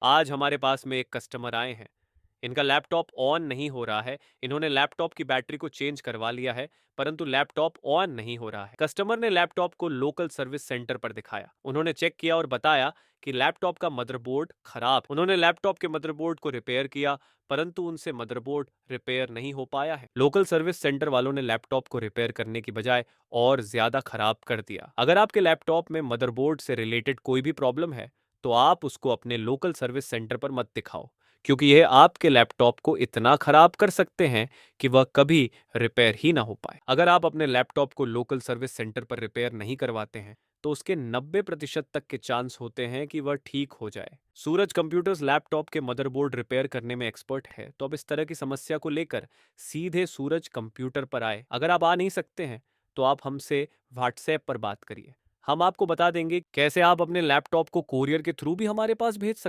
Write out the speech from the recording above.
आज हमारे पास में एक कस्टमर आए हैं। इनका लैपटॉप ऑन नहीं हो रहा है। इन्होंने लैपटॉप की बैटरी को चेंज करवा लिया है, परंतु लैपटॉप ऑन नहीं हो रहा है। कस्टमर ने लैपटॉप को लोकल सर्विस सेंटर पर दिखाया। उन्होंने चेक किया और बताया कि लैपटॉप का मदरबोर्ड खराब। उन्होंने लैपटॉप के मदरबोर्ड को रिपेयर किया, परंतु उनसे मदरबोर्ड रिपेयर नहीं हो पाया है। लोकल सर्विस सेंटर वालों ने लैपटॉप को रिपेयर करने की बजाय और ज्यादा खराब कर दिया। अगर आपके लैपटॉप में मदरबोर्ड से रिलेटेड कोई भी प्रॉब्लम है, तो आप उसको अपने लोकल सर्विस सेंटर पर मत दिखाओ, क्योंकि यह आपके लैपटॉप को इतना खराब कर सकते हैं कि वह कभी रिपेयर ही ना हो पाए। अगर आप अपने लैपटॉप को लोकल सर्विस सेंटर पर रिपेयर नहीं करवाते हैं, तो उसके 90% तक के चांस होते हैं कि वह ठीक हो जाए। सूरज कंप्यूटर्स लैपटॉप के मदरबोर्ड रिपेयर करने में एक्सपर्ट है, तो अब इस तरह की समस्या को लेकर सीधे सूरज कंप्यूटर पर आए। अगर आप आ नहीं सकते हैं, तो आप हमसे व्हाट्सएप पर बात करिए। हम आपको बता देंगे कैसे आप अपने लैपटॉप को कोरियर के थ्रू भी हमारे पास भेज सकते हैं।